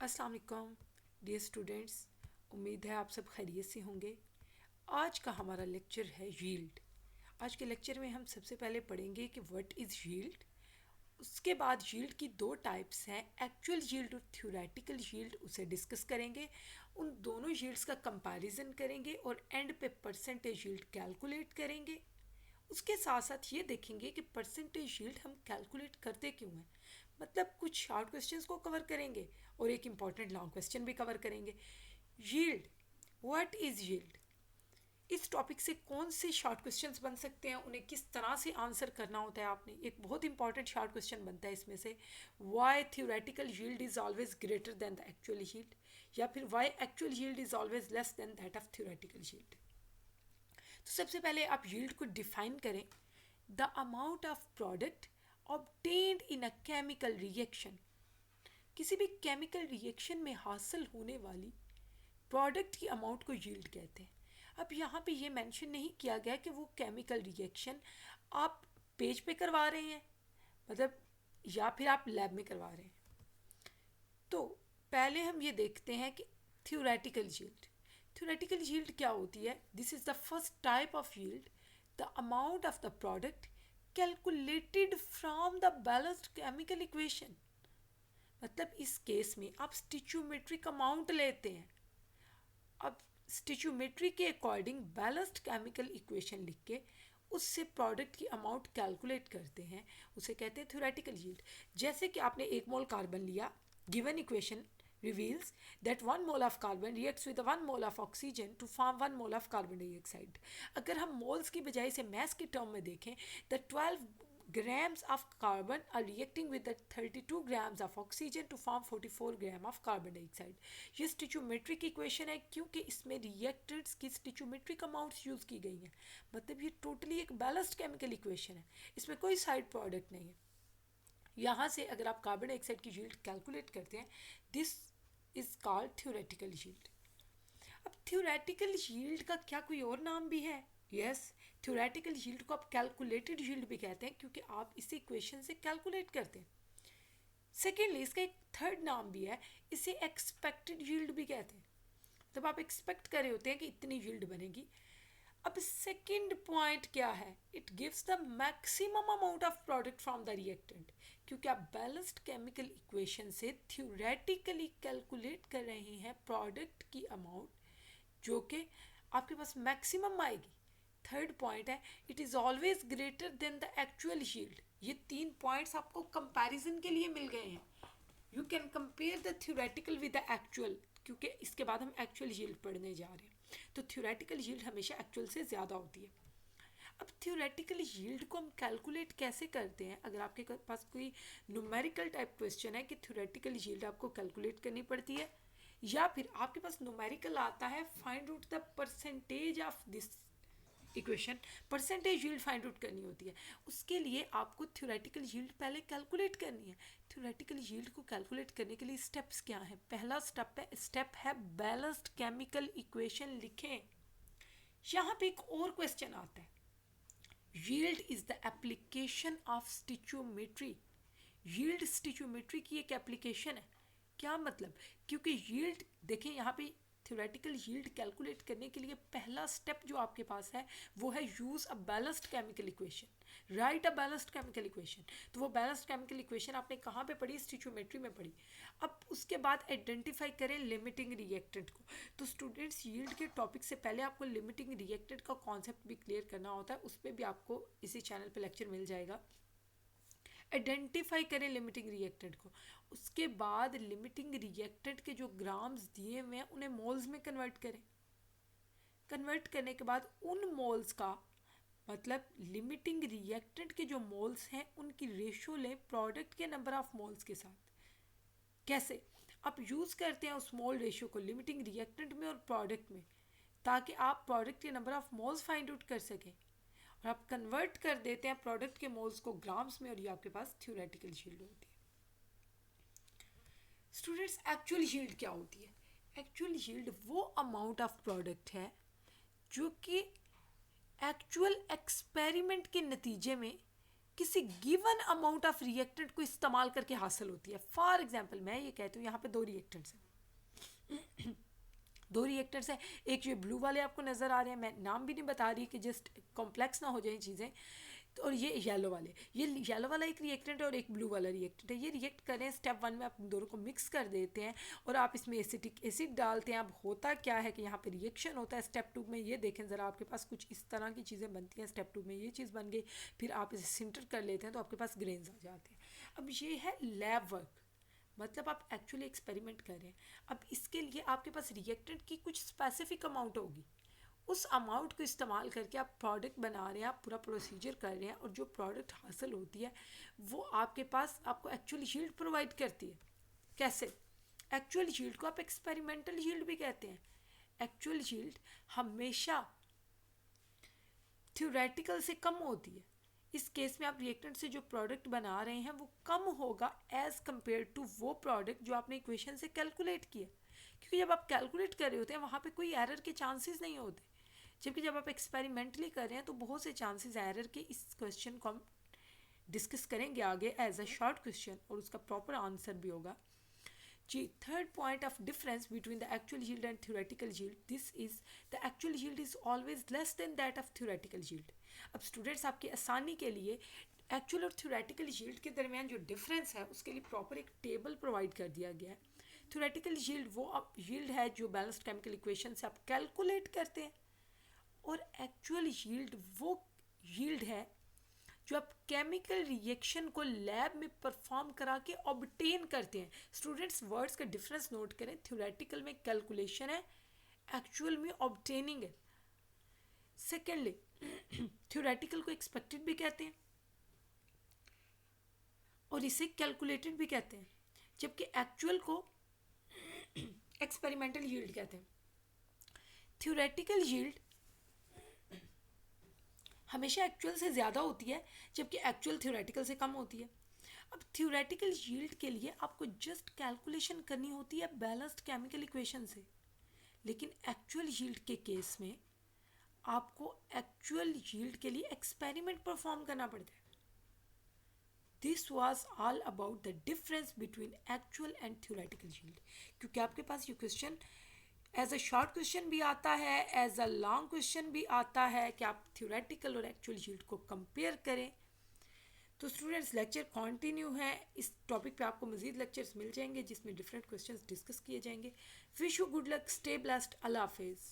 अस्सलाम वालेकुम dear students. उम्मीद है आप सब खैरियत से होंगे। आज का हमारा लेक्चर है यील्ड। आज के लेक्चर में हम सबसे पहले पढ़ेंगे कि व्हाट इज़ यील्ड। उसके बाद यील्ड की दो टाइप्स हैं, एक्चुअल यील्ड और थ्योरेटिकल यील्ड, उसे डिस्कस करेंगे। उन दोनों यील्ड्स का कंपैरिजन करेंगे और एंड पे परसेंटेज यील्ड कैलकुलेट करेंगे। उसके साथ साथ ये देखेंगे कि परसेंटेज यील्ड हम कैलकुलेट करते क्यों हैं। मतलब कुछ शॉर्ट क्वेश्चंस को कवर करेंगे और एक इम्पॉर्टेंट लॉन्ग क्वेश्चन भी कवर करेंगे। यील्ड, व्हाट इज़ यील्ड, इस टॉपिक से कौन से शॉर्ट क्वेश्चंस बन सकते हैं, उन्हें किस तरह से आंसर करना होता है। आपने एक बहुत इंपॉर्टेंट शॉर्ट क्वेश्चन बनता है इसमें से, why theoretical yield is always greater than the actual yield, या फिर why actual yield is always less than that of theoretical yield. तो सबसे पहले आप यील्ड को डिफाइन करें। The amount of product obtained in a chemical reaction, किसी भी केमिकल रिएक्शन में हासिल होने वाली प्रोडक्ट की अमाउंट को यील्ड कहते हैं। अब यहाँ पे ये मेंशन नहीं किया गया कि वो केमिकल रिएक्शन आप पेज पे करवा रहे हैं, मतलब या फिर आप लैब में करवा रहे हैं। तो पहले हम ये देखते हैं कि थ्योरेटिकल यील्ड। थ्योरेटिकल यील्ड क्या होती है? This is the first type of yield, the amount of the product calculated from the balanced chemical equation. मतलब इस केस में आप स्टिचोमेट्रिक अमाउंट लेते हैं। अब स्टिचोमेट्री के अकॉर्डिंग बैलेंस्ड केमिकल इक्वेशन लिख के उससे प्रोडक्ट की अमाउंट कैलकुलेट करते हैं, उसे कहते हैं थ्योरेटिकल यील्ड। जैसे कि आपने 1 मोल कार्बन लिया, given equation reveals that 1 mole of carbon reacts with 1 mole of oxygen to form 1 mole of carbon dioxide। अगर हम मोल्स की बजाय से मैस की टर्म में देखें, the 12 grams of carbon are reacting with the 32 grams of oxygen to form 44 gram of carbon dioxide। ये स्टिचोमेट्रिक equation है क्योंकि इसमें रिएक्टेंट्स की स्टिचोमेट्रिक अमाउंट्स यूज़ की गई हैं। मतलब ये टोटली एक बैलेंस्ड केमिकल इक्वेशन है, इसमें कोई साइड प्रोडक्ट नहीं है। यहाँ से अगर आप कार्बन डाइऑक्साइड की यील्ड कैलकुलेट करते हैं, this is called theoretical yield. अब थ्योरेटिकल यील्ड का क्या कोई और नाम भी है? यस, थ्योरेटिकल यील्ड को आप कैलकुलेटेड यील्ड भी कहते हैं क्योंकि आप इसे इक्वेशन से कैलकुलेट करते हैं। सेकेंडली इसका एक थर्ड नाम भी है, इसे एक्सपेक्टेड यील्ड भी कहते हैं। तब आप एक्सपेक्ट कर रहे होते हैं कि इतनी यील्ड बनेगी। अब सेकेंड पॉइंट क्या है? It gives the maximum amount of product from the reactant, क्योंकि आप बैलेंस्ड केमिकल इक्वेशन से थ्योरेटिकली कैलकुलेट कर रहे हैं प्रोडक्ट की अमाउंट जो कि आपके पास मैक्सिमम आएगी। थर्ड पॉइंट है, it is always greater than the actual yield. ये 3 पॉइंट्स आपको कंपैरिजन के लिए मिल गए हैं। You can compare the theoretical with the actual, क्योंकि इसके बाद हम एक्चुअल यील्ड पढ़ने जा रहे हैं। तो थ्योरेटिकल यील्ड हमेशा एक्चुअल से ज़्यादा होती है। अब थ्योरेटिकल यील्ड को हम कैलकुलेट कैसे करते हैं? अगर आपके पास कोई न्यूमेरिकल टाइप क्वेश्चन है कि थ्योरेटिकल यील्ड आपको कैलकुलेट करनी पड़ती है, या फिर आपके पास न्यूमेरिकल आता है find out the percentage of this equation, percentage yield find out करनी होती है, उसके लिए आपको थ्योरेटिकल यील्ड पहले कैलकुलेट करनी है। थ्योरेटिकल यील्ड को कैलकुलेट करने के लिए स्टेप्स क्या हैं? पहला स्टेप है बैलेंस्ड केमिकल इक्वेशन लिखें। यहाँ पे एक और क्वेश्चन आता है, yield is the application of stoichiometry. Yield stoichiometry की एक एप्लीकेशन है। क्या मतलब? क्योंकि यील्ड देखें, यहाँ पे थ्योरेटिकल यील्ड कैलकुलेट करने के लिए पहला स्टेप जो आपके पास है वो है use a balanced chemical equation, right a balanced chemical equation. तो वो बैलेंस्ड केमिकल इक्वेशन आपने कहाँ पे पढ़ी? स्टिचोमेट्री में पढ़ी। अब उसके बाद आइडेंटिफाई करें लिमिटिंग रिएक्टेंट को। तो स्टूडेंट्स, यील्ड के टॉपिक से पहले आपको लिमिटिंग रिएक्टेंट का कॉन्सेप्ट भी क्लियर करना होता है, उस पर भी आपको इसी चैनल पर लेक्चर मिल जाएगा। आइडेंटिफाई करें लिमिटिंग रिएक्टेंट को। उसके बाद लिमिटिंग रिएक्टेंट के जो ग्राम्स दिए हुए हैं उन्हें मोल्स में कन्वर्ट करें। कन्वर्ट करने के बाद उन मोल्स का मतलब लिमिटिंग रिएक्टेंट के जो मोल्स हैं उनकी रेशो लें प्रोडक्ट के नंबर ऑफ मोल्स के साथ। कैसे? आप यूज़ करते हैं उस मोल रेशो को लिमिटिंग रिएक्टेंट में और प्रोडक्ट में, ताकि आप प्रोडक्ट के number of moles find out कर सकें, और आप कन्वर्ट कर देते हैं प्रोडक्ट के मोल्स को ग्राम्स में, और ये आपके पास थ्योरेटिकल यील्ड होती है। स्टूडेंट्स, एक्चुअल यील्ड क्या होती है? एक्चुअल यील्ड वो अमाउंट ऑफ प्रोडक्ट है जो कि एक्चुअल एक्सपेरिमेंट के नतीजे में किसी गिवन अमाउंट ऑफ रिएक्टेंट को इस्तेमाल करके हासिल होती है। फॉर एग्जांपल मैं ये कहती हूँ यहाँ पे दो रिएक्टेंट्स हैं दो रिएक्टर्स हैं, एक ये ब्लू वाले आपको नज़र आ रहे हैं, मैं नाम भी नहीं बता रही कि जस्ट कॉम्प्लेक्स ना हो जाए चीज़ें, तो और ये येलो वाले, ये येलो वाला एक रिएक्टेंट है और एक ब्लू वाला रिएक्टेंट है। ये रिएक्ट करें, स्टेप 1 में आप दोनों को मिक्स कर देते हैं और आप इसमें एसिटिक एसिड डालते हैं। अब होता क्या है कि यहाँ पे रिएक्शन होता है। स्टेप 2 में ये देखें ज़रा, आपके पास कुछ इस तरह की चीज़ें बनती हैं। स्टेप 2 में ये चीज़ बन गई, फिर आप इसे सिंटर कर लेते हैं तो आपके पास ग्रेन्स आ जाते हैं। अब ये है लैब वर्क, मतलब आप एक्चुअली एक्सपेरिमेंट कर रहे हैं। अब इसके लिए आपके पास रिएक्टेंट की कुछ स्पेसिफिक अमाउंट होगी, उस अमाउंट को इस्तेमाल करके आप प्रोडक्ट बना रहे हैं, आप पूरा प्रोसीजर कर रहे हैं और जो प्रोडक्ट हासिल होती है वो आपके पास आपको एक्चुअल यील्ड प्रोवाइड करती है। कैसे? एक्चुअल यील्ड को आप एक्सपेरिमेंटल यील्ड भी कहते हैं। एक्चुअल यील्ड हमेशा थ्योरेटिकल से कम होती है। इस केस में आप रिएक्टेंट से जो प्रोडक्ट बना रहे हैं वो कम होगा एज़ कम्पेयर टू वो प्रोडक्ट जो आपने इक्वेशन से कैलकुलेट किया, क्योंकि जब आप कैलकुलेट कर रहे होते हैं वहाँ पे कोई एरर के चांसेस नहीं होते, जबकि जब आप एक्सपेरिमेंटली कर रहे हैं तो बहुत से चांसेस एरर के। इस क्वेश्चन को हम डिस्कस करेंगे आगे एज अ शॉर्ट क्वेश्चन और उसका प्रॉपर आंसर भी होगा जी। Third point of difference between the actual yield and theoretical yield, this is the actual yield is always less than that of theoretical yield. अब students आपकी आसानी के लिए एक्चुअल और थ्योरेटिकल यील्ड के दरमियान जो डिफरेंस है उसके लिए प्रॉपर एक टेबल प्रोवाइड कर दिया गया है। थ्योरेटिकल यील्ड वो आप यील्ड है जो बैलेंस्ड केमिकल इक्वेशन से आप कैलकुलेट करते हैं, और एक्चुअल यील्ड वो यील्ड है जो आप केमिकल रिएक्शन को लैब में परफॉर्म करा के ऑब्टेन करते हैं। स्टूडेंट्स वर्ड्स का डिफरेंस नोट करें, थ्योरेटिकल में कैलकुलेशन है, एक्चुअल में ऑब्टेनिंग है। सेकेंडली थ्योरेटिकल को एक्सपेक्टेड भी कहते हैं और इसे कैलकुलेटेड भी कहते हैं, जबकि एक्चुअल को एक्सपेरिमेंटल यील्ड कहते हैं। थ्योरेटिकल यील्ड हमेशा एक्चुअल से ज़्यादा होती है, जबकि एक्चुअल थ्योरेटिकल से कम होती है। अब थ्योरेटिकल यील्ड के लिए आपको जस्ट कैलकुलेशन करनी होती है बैलेंस्ड केमिकल इक्वेशन से, लेकिन एक्चुअल यील्ड के केस में आपको एक्चुअल यील्ड के लिए एक्सपेरिमेंट परफॉर्म करना पड़ता है। This was all about the difference between actual and theoretical yield. क्योंकि आपके पास ये question as a short question भी आता है, एज अ लॉन्ग क्वेश्चन भी आता है कि आप थ्योरेटिकल और एक्चुअल यील्ड को कंपेयर करें। तो स्टूडेंट्स लेक्चर कंटिन्यू है, इस टॉपिक पे आपको मज़ीद लेक्चर्स मिल जाएंगे जिसमें डिफरेंट क्वेश्चंस डिस्कस किए जाएंगे। Wish you good luck, stay blessed, Allah हाफिज़।